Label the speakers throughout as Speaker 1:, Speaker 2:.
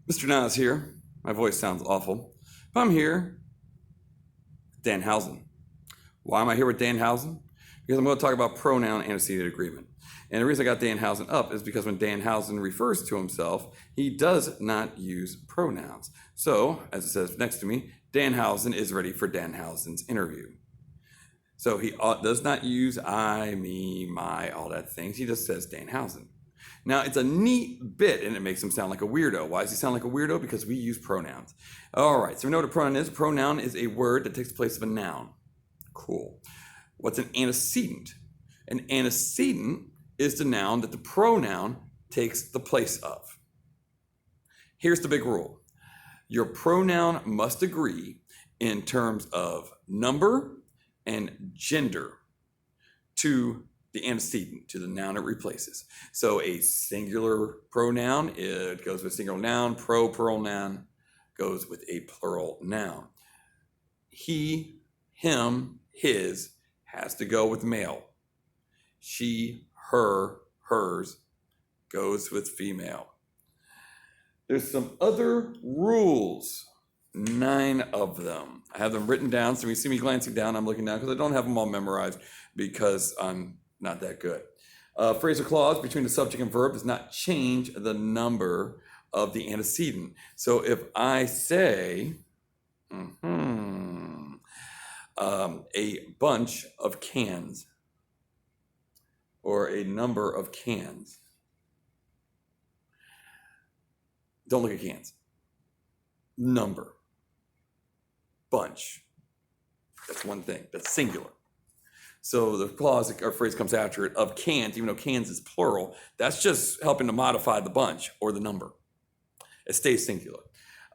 Speaker 1: Mr. Nas here. My voice sounds awful. But I'm here, Danhausen. Why am I here with Danhausen? Because I'm going to talk about pronoun-antecedent agreement. And the reason I got Danhausen up is because when Danhausen refers to himself, he does not use pronouns. So, as it says next to me, Danhausen is ready for Danhausen's interview. So he does not use I, me, my, all that things. He just says Danhausen. Now, it's a neat bit, and it makes him sound like a weirdo. Why does he sound like a weirdo? Because we use pronouns. All right, so we know what a pronoun is. A pronoun is a word that takes the place of a noun. Cool. What's an antecedent? An antecedent is the noun that the pronoun takes the place of. Here's the big rule. Your pronoun must agree in terms of number and gender to the antecedent, to the noun it replaces. So a singular pronoun, it goes with singular noun. Plural noun goes with a plural noun. He, him, his has to go with male. She, her, hers goes with female. There's some other rules, 9 of them. I have them written down, so when you see me glancing down, I'm looking down because I don't have them all memorized because I'm not that good. Phrasal clause between the subject and verb does not change the number of the antecedent. So if I say a bunch of cans or a number of cans, don't look at cans. Number. Bunch. That's one thing. That's singular. So the clause or phrase comes after it of cans, even though cans is plural, that's just helping to modify the bunch or the number. It stays singular.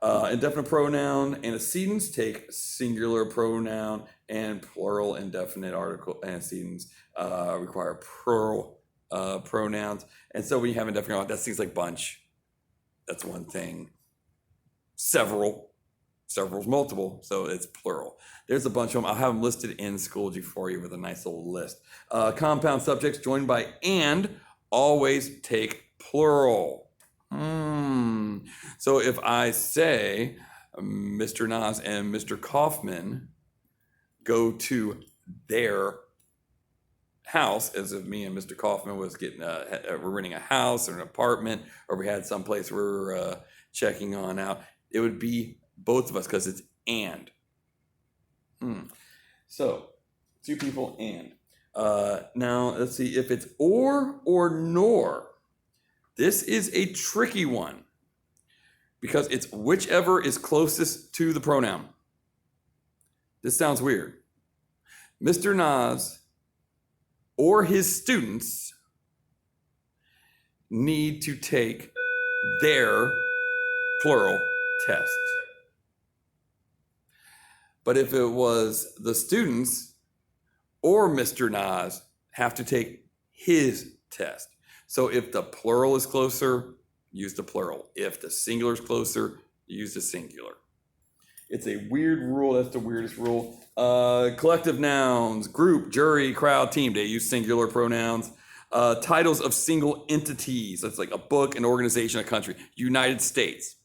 Speaker 1: Indefinite pronoun antecedents take singular pronoun, and plural indefinite article antecedents require plural pronouns. And so when you have indefinite, that's things like bunch. That's one thing. Several's multiple, so it's plural. There's a bunch of them. I'll have them listed in Schoology for you with a nice little list. Compound subjects joined by and always take plural. So if I say Mr. Nas and Mr. Kaufman go to their house, as if me and Mr. Kaufman was getting we're renting a house or an apartment, or we had someplace we're checking on out, it would be both of us because it's and. So 2 people and. Now let's see if it's or nor. This is a tricky one because it's whichever is closest to the pronoun. This sounds weird. Mr. Nas or his students need to take their plural test. But if it was the students or Mr. Nas have to take his test. So if the plural is closer, use the plural. If the singular is closer, use the singular. It's a weird rule. That's the weirdest rule. Collective nouns, group, jury, crowd, team, they use singular pronouns. Titles of single entities. That's like a book, an organization, a country. United States.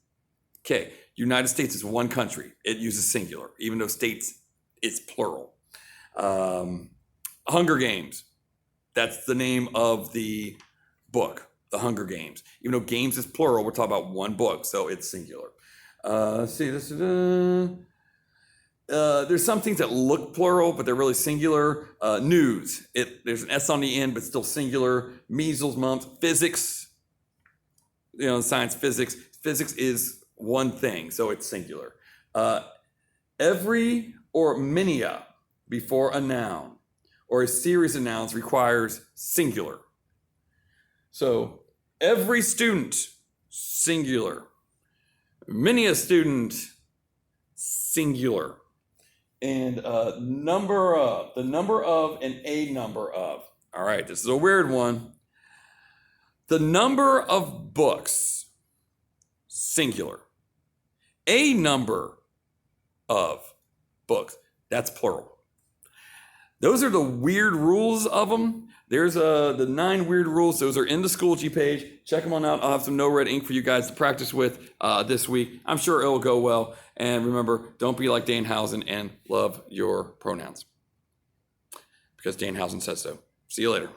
Speaker 1: Okay, United States is one country. It uses singular, even though states is plural. Hunger Games. That's the name of the book, The Hunger Games. Even though games is plural, we're talking about one book, so it's singular. Let's see, this is... there's some things that look plural, but they're really singular. News. There's an S on the end, but still singular. Measles, mumps, physics. Science, physics. Physics is one thing, so it's singular. Every or many before a noun or a series of nouns requires singular. So every student, singular. Many a student, singular. And the number of, and a number of. All right, this is a weird one. The number of books, singular. A number of books, that's plural. Those are the weird rules of them. There's the 9 weird rules. Those are in the Schoology page. Check them on out. I'll have some no red ink for you guys to practice with this week. I'm sure it'll go well. And remember, don't be like Danhausen and love your pronouns, because Danhausen says so. See you later.